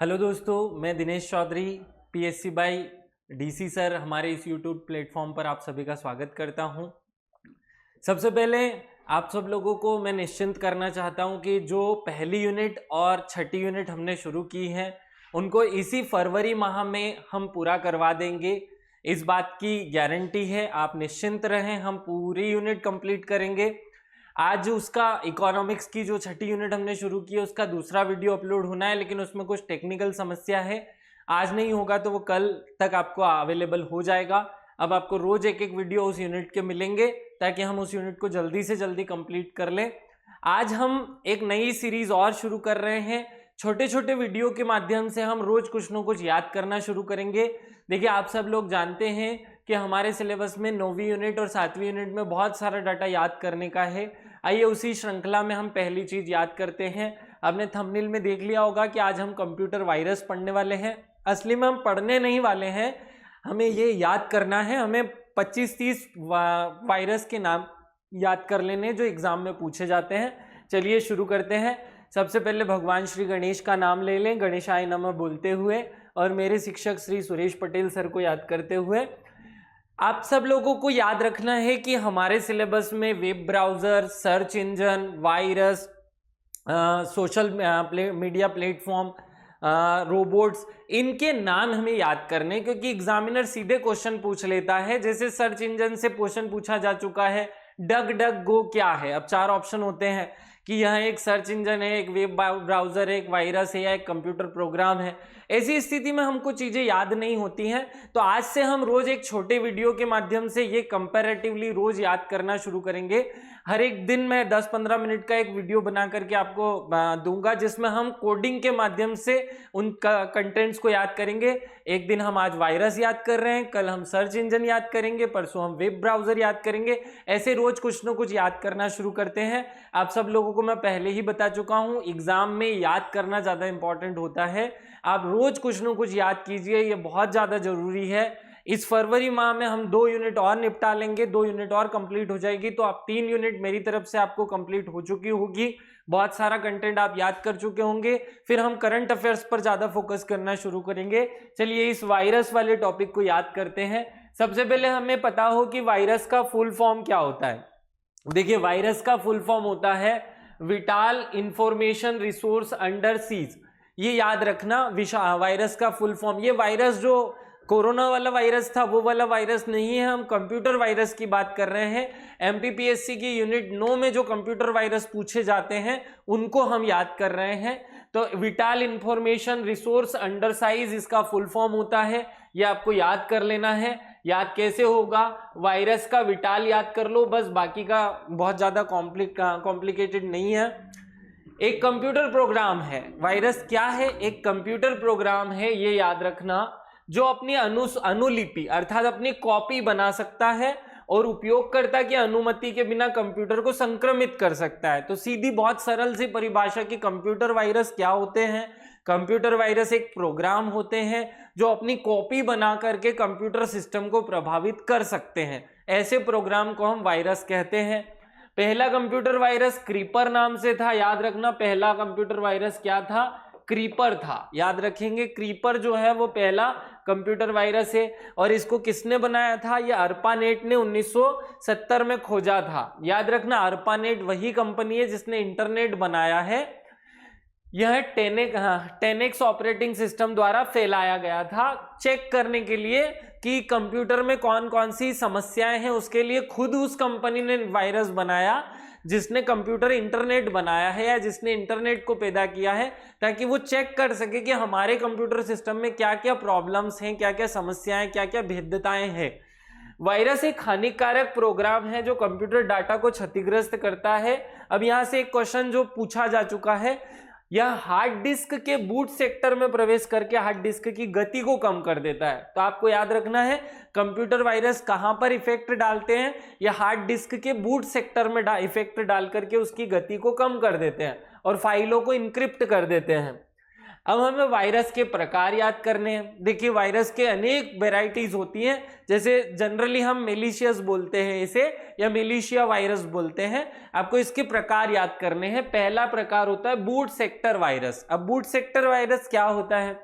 Hello दोस्तों, मैं Dinesh Chaudhary PSC by DC sir हमारे इस यूट्यूब प्लेटफॉर्म पर आप सभी का स्वागत करता हूं। सबसे पहले आप सब लोगों को मैं निश्चिंत करना चाहता हूं कि जो पहली यूनिट और छठी यूनिट हमने शुरू की है उनको इसी फरवरी माह में हम पूरा करवा देंगे। इस बात की गारंटी है, आप निश्चिंत रहें, हम पूरी यूनिट कंप्लीट करेंगे। आज उसका इकोनॉमिक्स की जो छठी यूनिट हमने शुरू की है उसका दूसरा वीडियो अपलोड होना है, लेकिन उसमें कुछ टेक्निकल समस्या है, आज नहीं होगा तो वो कल तक आपको अवेलेबल हो जाएगा। अब आपको रोज एक एक वीडियो उस यूनिट के मिलेंगे ताकि हम उस यूनिट को जल्दी से जल्दी कंप्लीट कर लें। आज हम एक नई सीरीज और शुरू कर रहे हैं। छोटे छोटे वीडियो के माध्यम से हम रोज कुछ न कुछ याद करना शुरू करेंगे। देखिए, आप सब लोग जानते हैं कि हमारे सिलेबस में 9वीं यूनिट और 7वीं यूनिट में बहुत सारा डाटा याद करने का है। आइए उसी श्रृंखला में हम पहली चीज याद करते हैं। आपने थंबनेल में देख लिया होगा कि आज हम कंप्यूटर वायरस पढ़ने वाले हैं। असली में हम पढ़ने नहीं वाले हैं, हमें ये याद करना है। हमें 25-30 वायरस के नाम याद कर लेने जो एग्जाम में पूछे जाते हैं। चलिए शुरू करते हैं। सबसे पहले भगवान श्री गणेश का नाम ले लें, गणेशाय नमः बोलते हुए, और मेरे शिक्षक श्री सुरेश पटेल सर को याद करते हुए। आप सब लोगों को याद रखना है कि हमारे सिलेबस में web browser, search engine, virus, social media platform, robots, इनके नाम हमें याद करने, क्योंकि एग्जामिनर सीधे क्वेश्चन पूछ लेता है। जैसे सर्च इंजन से क्वेश्चन पूछा जा चुका है, डग डग गो क्या है। अब 4 ऑप्शन होते हैं कि यह एक सर्च इंजन है, एक वेब ब्राउजर है, एक वायरस है या एक कंप्यूटर प्रोग्राम है। ऐसी स्थिति में हमको चीजें याद नहीं होती हैं, तो आज से हम रोज एक छोटे वीडियो के माध्यम से ये कंपैरेटिवली रोज याद करना शुरू करेंगे। हर एक दिन मैं 10-15 मिनट का एक वीडियो बना करके आपको दूंगा, जिसमें हम कोडिंग के माध्यम से उन कंटेंट्स को याद करेंगे। एक दिन हम आज वायरस याद कर रहे हैं, कल हम सर्च इंजन याद करेंगे, परसों हम वेब ब्राउजर याद करेंगे। ऐसे रोज कुछ न कुछ याद करना शुरू करते हैं। आप सब लोगों को मैं पहले ही बता चुका हूं, एग्जाम में याद करना ज्यादा इंपॉर्टेंट होता है। आप रोज कुछ न कुछ याद कीजिए, ये बहुत ज्यादा जरूरी है। इस फरवरी माह में हम 2 यूनिट और निपटा लेंगे, 2 यूनिट और कंप्लीट हो जाएगी, तो आप 3 यूनिट मेरी तरफ से आपको कंप्लीट हो चुकी होगी। बहुत सारा कंटेंट आप याद कर चुके होंगे। फिर हम करंट अफेयर्स पर ज्यादा फोकस करना शुरू करेंगे। चलिए इस वायरस वाले टॉपिक को याद करते हैं। सबसे पहले हमें पता हो कि वायरस का फुल फॉर्म क्या होता है। देखिए, वायरस का फुल फॉर्म होता है vital information resource under seize. ये याद रखना, वायरस का फुल फॉर्म। ये वायरस जो कोरोना वाला वायरस था वो वाला वायरस नहीं है, हम कंप्यूटर वायरस की बात कर रहे हैं। एमपीपीएससी की यूनिट 9 में जो कंप्यूटर वायरस पूछे जाते हैं उनको हम याद कर रहे हैं। तो vital information resource under size इसका फुल फॉर्म होता है, ये आपको याद कर लेना है। याद कैसे होगा? वायरस का विटाल याद कर लो बस, बाकी का बहुत ज्यादा कॉम्प्लिकेटेड नहीं है। एक कंप्यूटर प्रोग्राम है। वायरस क्या है? एक कंप्यूटर प्रोग्राम है, ये याद रखना, जो अपनी अनुलिपि अर्थात अपनी कॉपी बना सकता है और उपयोगकर्ता की अनुमति के बिना कंप्यूटर को संक्रमित कर सकता है। तो सीधी बहुत सरल सी परिभाषा की कंप्यूटर वायरस क्या होते हैं? कंप्यूटर वायरस एक प्रोग्राम होते हैं जो अपनी कॉपी बना करके कंप्यूटर सिस्टम को प्रभावित कर सकते हैं। ऐसे प्रोग्राम को हम वायरस कहते हैं। पहला कंप्यूटर वायरस क्रीपर नाम से था, याद रखना। पहला कंप्यूटर वायरस क्या था? क्रीपर था, याद रखेंगे। क्रीपर जो है वो पहला कंप्यूटर वायरस है। और इसको किसने बनाया था? ये ARPANET ने 1970 में खोजा था। याद रखना, ARPANET वही कंपनी है जिसने इंटरनेट बनाया है। यह 10X ऑपरेटिंग सिस्टम द्वारा फैलाया गया था, चेक करने के लिए कि कंप्यूटर में कौन कौन सी समस्याएं हैं। उसके लिए खुद उस कंपनी ने वायरस बनाया जिसने कंप्यूटर इंटरनेट बनाया है या जिसने इंटरनेट को पैदा किया है, ताकि वो चेक कर सके कि हमारे कंप्यूटर सिस्टम में क्या क्या प्रॉब्लम्स हैं, क्या क्या समस्याएं, क्या क्या भेद्यताएं हैं। वायरस एक हानिकारक प्रोग्राम है जो कंप्यूटर डाटा को क्षतिग्रस्त करता है। अब यहां से एक क्वेश्चन जो पूछा जा चुका है, यह हार्ड डिस्क के बूट सेक्टर में प्रवेश करके हार्ड डिस्क की गति को कम कर देता है। तो आपको याद रखना है, कंप्यूटर वायरस कहां पर इफेक्ट डालते हैं? यह हार्ड डिस्क के बूट सेक्टर में इफेक्ट डाल करके उसकी गति को कम कर देते हैं और फाइलों को इनक्रिप्ट कर देते हैं। अब हमें वायरस के प्रकार याद करने हैं। देखिए वायरस के अनेक वेराइटीज होती हैं, जैसे जनरली हम मेलिशियस बोलते हैं इसे, या मेलिशिया वायरस बोलते हैं। आपको इसके प्रकार याद करने हैं। पहला प्रकार होता है बूट सेक्टर वायरस। अब बूट सेक्टर वायरस क्या होता है?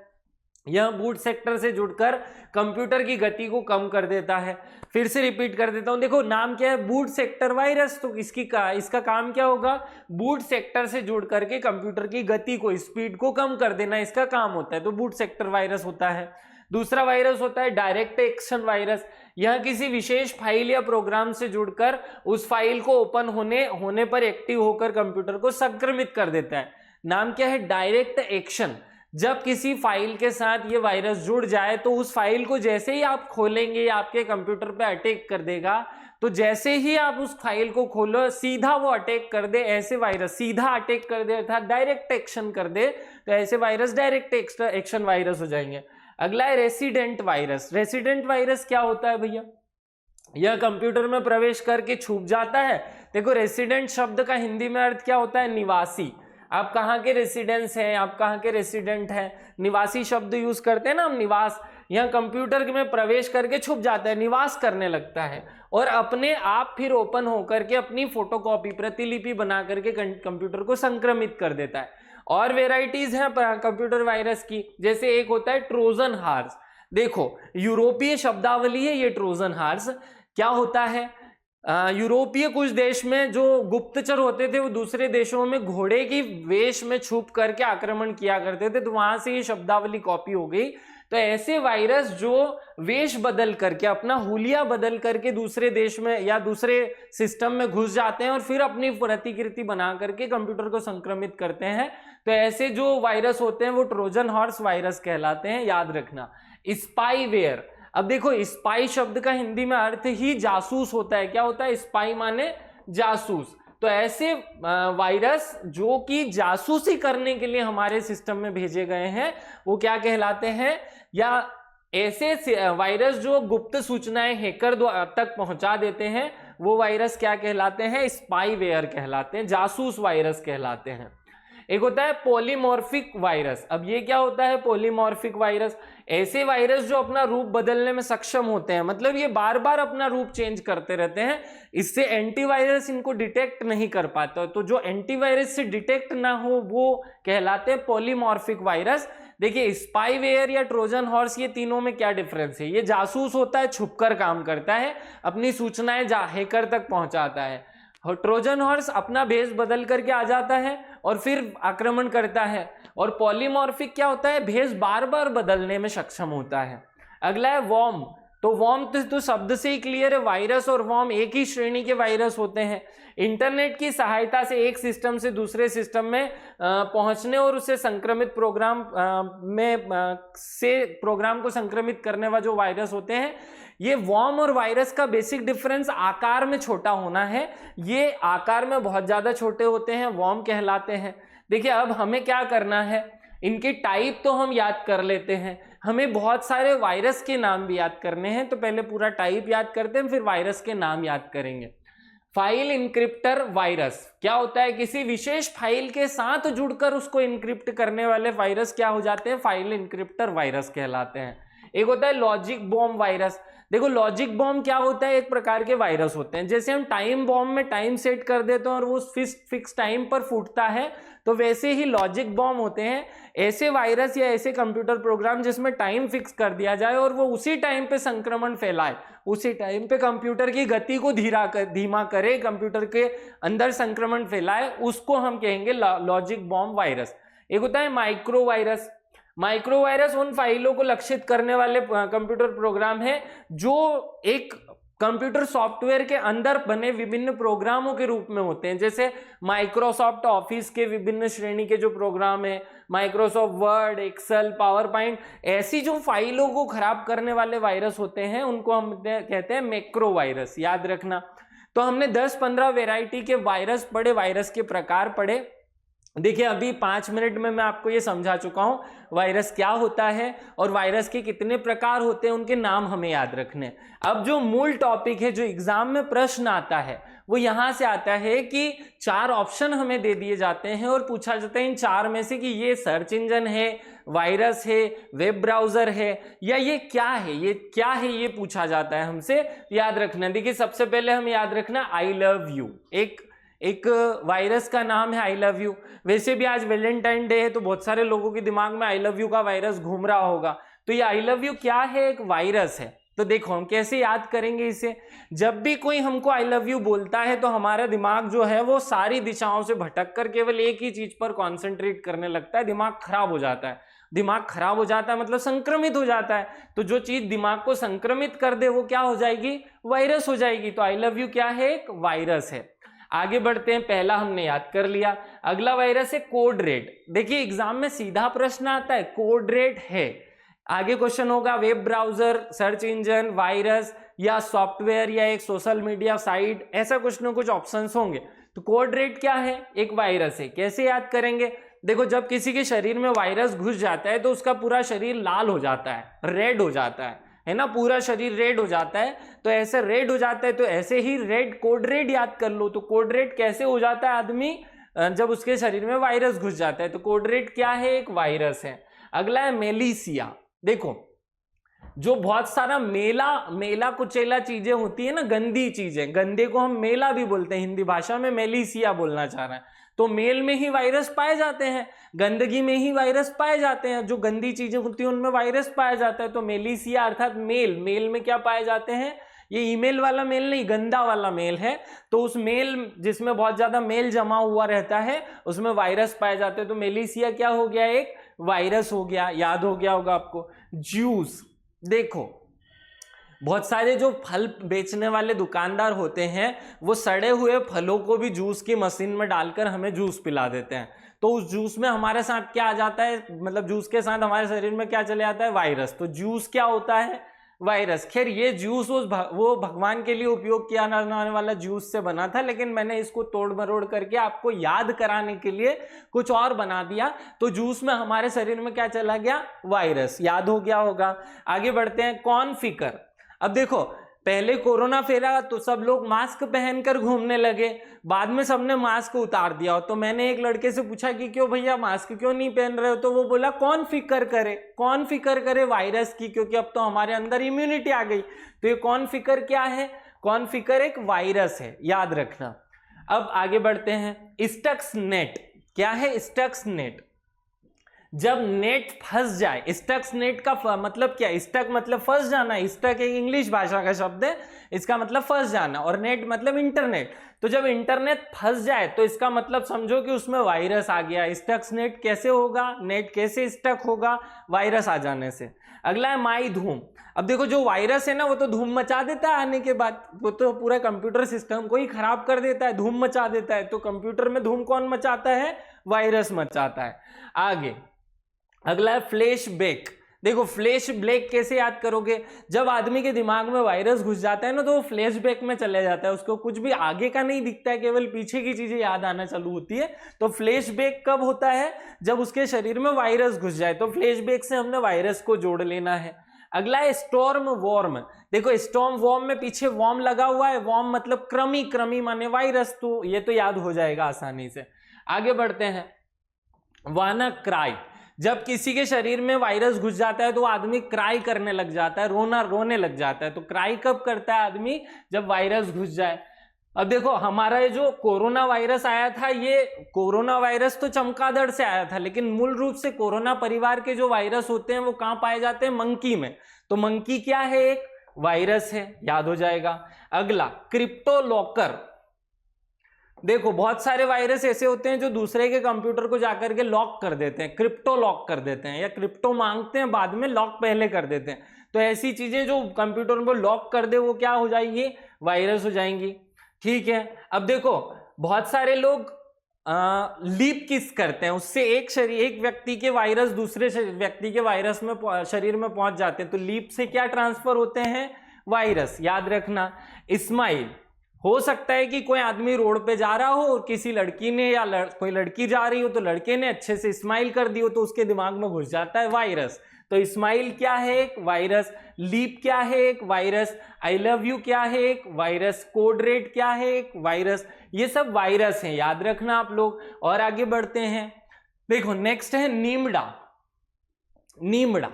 यह बूट सेक्टर से जुड़कर कंप्यूटर की गति को कम कर देता है। फिर से रिपीट कर देता हूं, देखो नाम क्या है, बूट सेक्टर वायरस। तो इसका काम क्या होगा? बूट सेक्टर से जुड़ करके कंप्यूटर की गति को, स्पीड को कम कर देना इसका काम होता है। तो बूट सेक्टर वायरस होता है। दूसरा वायरस होता है डायरेक्ट एक्शन वायरस। यह किसी विशेष फाइल या प्रोग्राम से जुड़कर उस फाइल को ओपन होने पर एक्टिव होकर कंप्यूटर को संक्रमित कर देता है। नाम क्या है? Direct action. जब किसी फाइल के साथ ये वायरस जुड़ जाए तो उस फाइल को जैसे ही आप खोलेंगे आपके कंप्यूटर पे अटैक कर देगा। तो जैसे ही आप उस फाइल को खोलो सीधा वो अटैक कर दे, ऐसे वायरस सीधा अटैक कर दे अर्थात डायरेक्ट एक्शन कर दे, तो ऐसे वायरस डायरेक्ट एक्शन वायरस हो जाएंगे। अगला है रेसिडेंट वायरस। रेसिडेंट वायरस क्या होता है भैया? यह कंप्यूटर में प्रवेश करके छुप जाता है। देखो रेसिडेंट शब्द का हिंदी में अर्थ क्या होता है? निवासी। आप कहाँ के रेसिडेंस हैं, आप कहाँ के रेसिडेंट हैं, निवासी शब्द यूज करते हैं ना हम, निवास। यह कंप्यूटर में प्रवेश करके छुप जाता है, निवास करने लगता है और अपने आप फिर ओपन होकर के अपनी फोटोकॉपी, प्रतिलिपि बना करके कंप्यूटर को संक्रमित कर देता है। और वेराइटीज हैं कंप्यूटर वायरस की, जैसे एक होता है ट्रोजन हॉर्स। देखो यूरोपीय शब्दावली है ये ट्रोजन हॉर्स। क्या होता है? यूरोपीय कुछ देश में जो गुप्तचर होते थे वो दूसरे देशों में घोड़े की वेश में छुप करके आक्रमण किया करते थे, तो वहां से ये शब्दावली कॉपी हो गई। तो ऐसे वायरस जो वेश बदल करके, अपना हुलिया बदल करके दूसरे देश में या दूसरे सिस्टम में घुस जाते हैं और फिर अपनी प्रतिकृति बना करके कंप्यूटर को संक्रमित करते हैं, तो ऐसे जो वायरस होते हैं वो ट्रोजन हॉर्स वायरस कहलाते हैं, याद रखना। स्पाईवेयर। अब देखो स्पाई शब्द का हिंदी में अर्थ ही जासूस होता है। क्या होता है? स्पाई माने जासूस। तो ऐसे वायरस जो कि जासूसी करने के लिए हमारे सिस्टम में भेजे गए हैं वो क्या कहलाते हैं? या ऐसे वायरस जो गुप्त सूचनाएं हैकर तक पहुंचा देते हैं वो वायरस क्या कहलाते हैं? स्पाईवेयर कहलाते हैं, जासूस वायरस कहलाते हैं। एक होता है पॉलीमॉर्फिक वायरस। अब ये क्या होता है पॉलीमॉर्फिक वायरस? ऐसे वायरस जो अपना रूप बदलने में सक्षम होते हैं, मतलब ये बार बार अपना रूप चेंज करते रहते हैं, इससे एंटीवायरस इनको डिटेक्ट नहीं कर पाता। तो जो एंटीवायरस से डिटेक्ट ना हो वो कहलाते हैं पॉलीमॉर्फिक वायरस। देखिए स्पाईवेयर या ट्रोजन हॉर्स, ये तीनों में क्या डिफरेंस है? ये जासूस होता है, छुपकर काम करता है, अपनी सूचनाएं हैकर तक पहुंचाता है। ट्रोजन हॉर्स अपना भेष बदल करके आ जाता है और फिर आक्रमण करता है। और पॉलीमॉर्फिक क्या होता है? भेष बार बार बदलने में सक्षम होता है। अगला है वॉर्म। तो वॉर्म तो शब्द से ही क्लियर है, वायरस और वॉर्म एक ही श्रेणी के वायरस होते हैं। इंटरनेट की सहायता से एक सिस्टम से दूसरे सिस्टम में पहुंचने और उसे संक्रमित प्रोग्राम को संक्रमित करने वाले जो वायरस होते हैं, ये वॉर्म और वायरस का बेसिक डिफरेंस आकार में छोटा होना है। ये आकार में बहुत ज्यादा छोटे होते हैं, वॉर्म कहलाते हैं। देखिए अब हमें क्या करना है, इनके टाइप तो हम याद कर लेते हैं, हमें बहुत सारे वायरस के नाम भी याद करने हैं। तो पहले पूरा टाइप याद करते हैं, फिर वायरस के नाम याद करेंगे। फाइल इंक्रिप्टर वायरस क्या होता है? किसी विशेष फाइल के साथ जुड़कर उसको इंक्रिप्ट करने वाले वायरस क्या हो जाते हैं? फाइल इंक्रिप्टर वायरस कहलाते हैं। एक होता है लॉजिक बॉम्ब वायरस। देखो लॉजिक बॉम्ब क्या होता है? एक प्रकार के वायरस होते हैं। जैसे हम टाइम बॉम्ब में टाइम सेट कर देते हैं और वो फिक्स टाइम पर फूटता है, तो वैसे ही लॉजिक बॉम्ब होते हैं ऐसे वायरस या ऐसे कंप्यूटर प्रोग्राम जिसमें टाइम फिक्स कर दिया जाए और वो उसी टाइम पे संक्रमण फैलाए, उसी टाइम पे कंप्यूटर की गति को धीमा करे, कंप्यूटर के अंदर संक्रमण फैलाए, उसको हम कहेंगे लॉजिक बॉम्ब वायरस। एक होता है माइक्रो वायरस। माइक्रो वायरस उन फाइलों को लक्षित करने वाले कंप्यूटर प्रोग्राम है जो एक कंप्यूटर सॉफ्टवेयर के अंदर बने विभिन्न प्रोग्रामों के रूप में होते हैं। जैसे माइक्रोसॉफ्ट ऑफिस के विभिन्न श्रेणी के जो प्रोग्राम है, Microsoft Word, Excel, PowerPoint, ऐसी जो फाइलों को खराब करने वाले वायरस होते हैं उनको हम कहते हैं मैक्रो वायरस, याद रखना। तो हमने 10-15 वैरायटी के वायरस पढ़े, वायरस के प्रकार पढ़े। देखिए अभी 5 मिनट में मैं आपको ये समझा चुका हूं वायरस क्या होता है और वायरस के कितने प्रकार होते हैं, उनके नाम हमें याद रखने। अब जो मूल टॉपिक है, जो एग्जाम में प्रश्न आता है, वो यहां से आता है कि 4 ऑप्शन हमें दे दिए जाते हैं और पूछा जाता है इन 4 में से कि ये सर्च इंजन है, वायरस है, वेब ब्राउजर है, या ये क्या है, ये क्या है, ये पूछा जाता है हमसे। याद रखना, देखिए सबसे पहले हम याद रखना आई लव यू, एक वायरस का नाम है आई लव यू। वैसे भी आज वैलेंटाइन डे है तो बहुत सारे लोगों के दिमाग में आई लव यू का वायरस घूम रहा होगा। तो ये आई लव यू क्या है? एक वायरस है। तो देखो हम कैसे याद करेंगे इसे। जब भी कोई हमको आई लव यू बोलता है तो हमारा दिमाग जो है वो सारी दिशाओं से भटक कर केवल एक ही चीज पर कॉन्सेंट्रेट करने लगता है, दिमाग खराब हो जाता है। दिमाग खराब हो जाता है मतलब संक्रमित हो जाता है। तो जो चीज दिमाग को संक्रमित कर दे वो क्या हो जाएगी? वायरस हो जाएगी। तो आई लव यू क्या है? एक वायरस है। आगे बढ़ते हैं, पहला हमने याद कर लिया। अगला वायरस है कोड रेड। देखिए एग्जाम में सीधा प्रश्न आता है, कोड रेड है। आगे क्वेश्चन होगा web browser, search engine, virus या सॉफ्टवेयर या एक सोशल मीडिया साइट, ऐसा कुछ ना कुछ ऑप्शंस होंगे। तो कोड रेड क्या है? एक वायरस है। कैसे याद करेंगे? देखो जब किसी के शरीर में वायरस घुस जाता है तो उसका पूरा शरीर लाल हो जाता है, रेड हो जाता है ना, पूरा शरीर रेड हो जाता है। तो ऐसे रेड हो जाता है, तो ऐसे ही रेड कोड रेड याद कर लो। तो कोड रेड कैसे हो जाता है आदमी? जब उसके शरीर में वायरस घुस जाता है। तो कोड रेड क्या है? एक वायरस है। अगला है मेलिशिया। देखो जो बहुत सारा मेला कुचेला चीजें होती है ना, गंदी चीजें, गंदे को हम मेला भी बोलते हैं, हिंदी भाषा में मेलिशिया बोलना चाह रहे हैं। तो मेल में ही वायरस पाए जाते हैं, गंदगी में ही वायरस पाए जाते हैं, जो गंदी चीजें होती हैं उनमें वायरस पाया जाता है। तो मेलिशिया अर्थात मेल में क्या पाए जाते हैं? ये ईमेल वाला मेल नहीं, गंदा वाला मेल है। तो उस मेल जिसमें बहुत ज्यादा मेल जमा हुआ रहता है उसमें वायरस पाए जाते हैं। तो मेलिशिया क्या हो गया? एक वायरस हो गया। याद हो गया होगा आपको। जूस, देखो बहुत सारे जो फल बेचने वाले दुकानदार होते हैं वो सड़े हुए फलों को भी जूस की मशीन में डालकर हमें जूस पिला देते हैं। तो उस जूस में हमारे साथ क्या आ जाता है? मतलब जूस के साथ हमारे शरीर में क्या चले आता है? वायरस। तो जूस क्या होता है? वायरस। खैर ये जूस वो भगवान के लिए उपयोग किया जाने वाला जूस से बना था, लेकिन मैंने इसको तोड़ मरोड़ करके आपको याद कराने के लिए कुछ और बना दिया। तो जूस में हमारे शरीर में क्या चला गया? वायरस। याद हो गया होगा। आगे बढ़ते हैं, कॉर्नफिकर। अब देखो पहले कोरोना फैला तो सब लोग मास्क पहनकर घूमने लगे, बाद में सबने मास्क उतार दिया। तो मैंने एक लड़के से पूछा कि क्यों भैया मास्क क्यों नहीं पहन रहे हो? तो वो बोला कौन फिक्र करे वायरस की, क्योंकि अब तो हमारे अंदर इम्यूनिटी आ गई। तो ये कौन फिक्र क्या है? कौन फिक्र एक वायरस है, याद रखना। अब आगे बढ़ते हैं, स्टक्स नेट। क्या है स्टक्स नेट? जब नेट फंस जाए, स्टक्स नेट का मतलब क्या? स्टक मतलब फंस जाना, स्टक एक इंग्लिश भाषा का शब्द है, इसका मतलब फंस जाना, और नेट मतलब इंटरनेट। तो जब इंटरनेट फंस जाए तो इसका मतलब समझो कि उसमें वायरस आ गया। स्टक्स नेट कैसे होगा? नेट कैसे स्टक होगा? वायरस आ जाने से। अगला है माई धूम। अब देखो जो वायरस है ना वो तो धूम मचा देता है आने के बाद, वो तो पूरा कंप्यूटर सिस्टम को ही खराब कर देता है, धूम मचा देता है। तो कंप्यूटर में धूम कौन मचाता है? वायरस मचाता है। आगे अगला है फ्लैश बैक। देखो फ्लैश ब्लैक कैसे याद करोगे? जब आदमी के दिमाग में वायरस घुस जाता है ना तो वो फ्लैश बैक में चले जाता है, उसको कुछ भी आगे का नहीं दिखता है, केवल पीछे की चीजें याद आना चालू होती है। तो फ्लैश बैक कब होता है? जब उसके शरीर में वायरस घुस जाए। तो फ्लैश बैक से हमने वायरस को जोड़ लेना है। अगला है स्टॉर्म वॉर्म। देखो स्टॉर्म वॉर्म में पीछे वॉर्म लगा हुआ है, वॉर्म मतलब कृमि, कृमि माने वायरस, तो ये तो याद हो जाएगा आसानी से। आगे बढ़ते हैं, वाना क्राई। जब किसी के शरीर में वायरस घुस जाता है तो आदमी क्राई करने लग जाता है, रोने लग जाता है। तो क्राई कब करता है आदमी? जब वायरस घुस जाए। अब देखो हमारा ये जो कोरोना वायरस आया था, ये कोरोना वायरस तो चमगादड़ से आया था, लेकिन मूल रूप से कोरोना परिवार के जो वायरस होते हैं वो कहां पाए जाते हैं? मंकी में। तो मंकी क्या है? एक वायरस है, याद हो जाएगा। अगला क्रिप्टोलॉकर। देखो बहुत सारे वायरस ऐसे होते हैं जो दूसरे के कंप्यूटर को जाकर के लॉक कर देते हैं, क्रिप्टो लॉक कर देते हैं, या क्रिप्टो मांगते हैं बाद में, लॉक पहले कर देते हैं। तो ऐसी चीजें जो कंप्यूटर में लॉक कर दे वो क्या हो जाएगी? वायरस हो जाएंगी। ठीक है। अब देखो बहुत सारे लोग लीप किस करते हैं, उससे एक व्यक्ति के वायरस दूसरे व्यक्ति के वायरस में शरीर में पहुंच जाते हैं। तो लीप से क्या ट्रांसफर होते हैं? वायरस। याद रखना। स्माइल, हो सकता है कि कोई आदमी रोड पे जा रहा हो और किसी लड़की ने या कोई लड़की जा रही हो तो लड़के ने अच्छे से स्माइल कर दी हो तो उसके दिमाग में घुस जाता है वायरस। तो स्माइल क्या है? एक वायरस। लीप क्या है? एक वायरस। आई लव यू क्या है? एक वायरस। कोड रेड क्या है? एक वायरस। ये सब वायरस हैं, याद रखना आप लोग। और आगे बढ़ते हैं, देखो नेक्स्ट है नीमड़ा। नीमड़ा,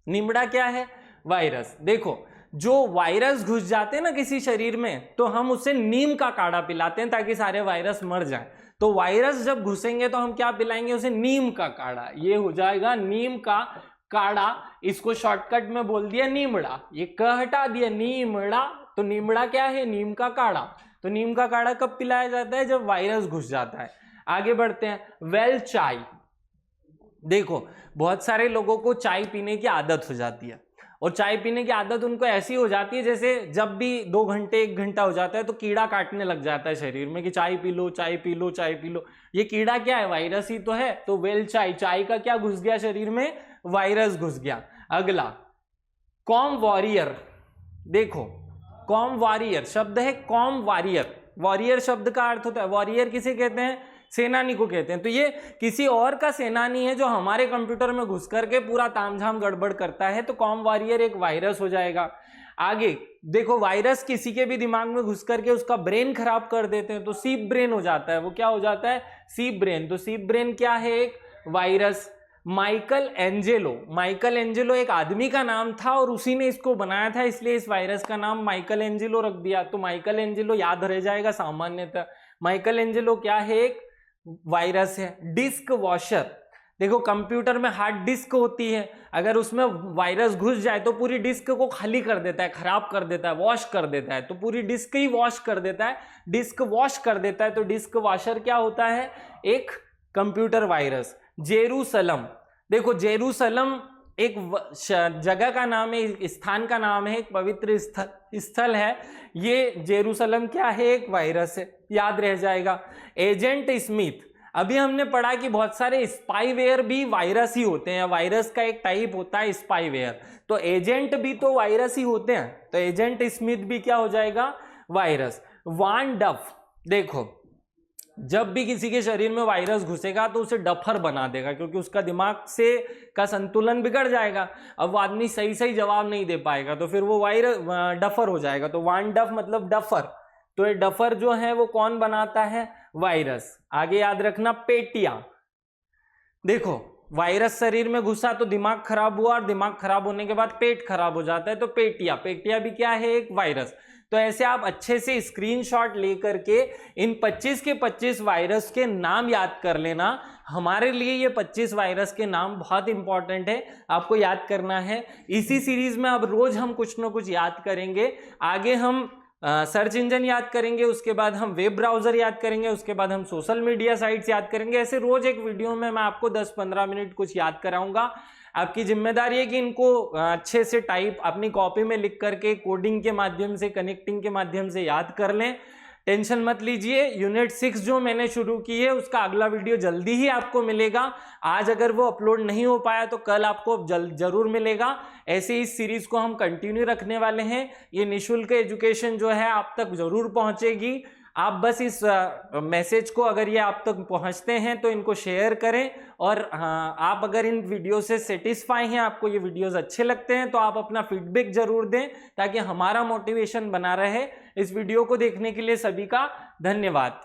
नीमड़ा क्या है? वायरस। देखो जो वायरस घुस जाते हैं ना किसी शरीर में तो हम उसे नीम का काढ़ा पिलाते हैं ताकि सारे वायरस मर जाएं। तो वायरस जब घुसेंगे तो हम क्या पिलाएंगे उसे? नीम का काढ़ा। ये हो जाएगा नीम का काढ़ा। इसको शॉर्टकट में बोल दिया नीमड़ा, ये क हटा दिया नीमड़ा। तो नीमड़ा क्या है? नीम का काढ़ा। तो नीम का काढ़ा कब पिलाया जाता है? जब वायरस घुस जाता है। आगे बढ़ते हैं, वेल चाय। देखो बहुत सारे लोगों को चाय पीने की आदत हो जाती है और चाय पीने की आदत उनको ऐसी हो जाती है जैसे जब भी 2 घंटे 1 घंटा हो जाता है तो कीड़ा काटने लग जाता है शरीर में कि चाय पी लो, चाय पी लो, चाय पी लो। ये कीड़ा क्या है? वायरस ही तो है। तो वेल चाय, चाय का क्या घुस गया शरीर में? वायरस घुस गया। अगला कॉम वॉरियर। देखो कॉम वॉरियर शब्द है, कॉम वॉरियर। वॉरियर शब्द का अर्थ होता है, वॉरियर किसे कहते हैं? सेनानी को कहते हैं। तो ये किसी और का सेनानी है जो हमारे कंप्यूटर में घुस करके पूरा तामझाम गड़बड़ करता है। तो कॉम वॉरियर एक वायरस हो जाएगा। आगे देखो वायरस किसी के भी दिमाग में घुस करके उसका ब्रेन खराब कर देते हैं तो सीप ब्रेन हो जाता है। वो क्या हो जाता है? सीप ब्रेन। तो सीप ब्रेन क्या है? एक virus. Michael Angelo, Michael Angelo एक आदमी का नाम था और उसी ने इसको बनाया था, इसलिए इस वायरस का नाम माइकल एंजेलो रख दिया। तो माइकल एंजेलो याद रह जाएगा सामान्यतः। माइकल एंजेलो क्या है? एक वायरस है। Disk washer. देखो कंप्यूटर में हार्ड डिस्क होती है, अगर उसमें वायरस घुस जाए तो पूरी डिस्क को खाली कर देता है, खराब कर देता है, वॉश कर देता है। तो पूरी डिस्क ही वॉश कर देता है, डिस्क वॉश कर देता है। तो डिस्क वॉशर क्या होता है? एक कंप्यूटर वायरस। जेरूसलम। देखो जेरूसलम एक जगह का नाम है, एक स्थान का नाम है, एक पवित्र स्थल है। ये जेरूसलम क्या है? एक वायरस है, याद रह जाएगा। Agent Smith. अभी हमने पढ़ा कि बहुत सारे स्पाईवेयर भी वायरस ही होते हैं, वायरस का एक टाइप होता है स्पाईवेयर। तो एजेंट भी तो वायरस ही होते हैं। तो एजेंट स्मिथ भी क्या हो जाएगा? वायरस। वान डफ। देखो जब भी किसी के शरीर में वायरस घुसेगा तो उसे डफर बना देगा क्योंकि उसका दिमाग से का संतुलन बिगड़ जाएगा। अब वो आदमी सही सही जवाब नहीं दे पाएगा तो फिर वो वायरस डफर हो जाएगा। तो वान डफ मतलब डफर। तो ये डफर जो है वो कौन बनाता है? वायरस। आगे याद रखना पेटिया। देखो वायरस शरीर में घुसा तो दिमाग खराब हुआ और दिमाग खराब होने के बाद पेट खराब हो जाता है। तो पेटिया, पेटिया भी क्या है? एक वायरस। तो ऐसे आप अच्छे से स्क्रीनशॉट लेकर के इन 25 के 25 वायरस के नाम याद कर लेना। हमारे लिए ये 25 वायरस के नाम बहुत इंपॉर्टेंट है, आपको याद करना है। इसी सीरीज में अब रोज हम कुछ ना कुछ याद करेंगे। आगे हम सर्च इंजन याद करेंगे, उसके बाद हम वेब ब्राउजर याद करेंगे, उसके बाद हम सोशल मीडिया साइट्स याद करेंगे। ऐसे रोज एक वीडियो में मैं आपको 10-15 मिनट कुछ याद कराऊंगा। आपकी जिम्मेदारी है कि इनको अच्छे से टाइप अपनी कॉपी में लिख करके कोडिंग के माध्यम से, कनेक्टिंग के माध्यम से याद कर लें। टेंशन मत लीजिए, यूनिट 6 जो मैंने शुरू की है उसका अगला वीडियो जल्दी ही आपको मिलेगा। आज अगर वो अपलोड नहीं हो पाया तो कल आपको जरूर मिलेगा। ऐसे इस सीरीज को हम कंटिन्यू रखने वाले हैं। ये निःशुल्क एजुकेशन जो है आप तक जरूर पहुंचेगी। आप बस इस मैसेज को, अगर ये आप तक पहुंचते हैं तो इनको शेयर करें। और आप अगर इन वीडियो से सेटिस्फाई हैं, आपको ये वीडियोस अच्छे लगते हैं तो आप अपना फीडबैक जरूर दें ताकि हमारा मोटिवेशन बना रहे। इस वीडियो को देखने के लिए सभी का धन्यवाद।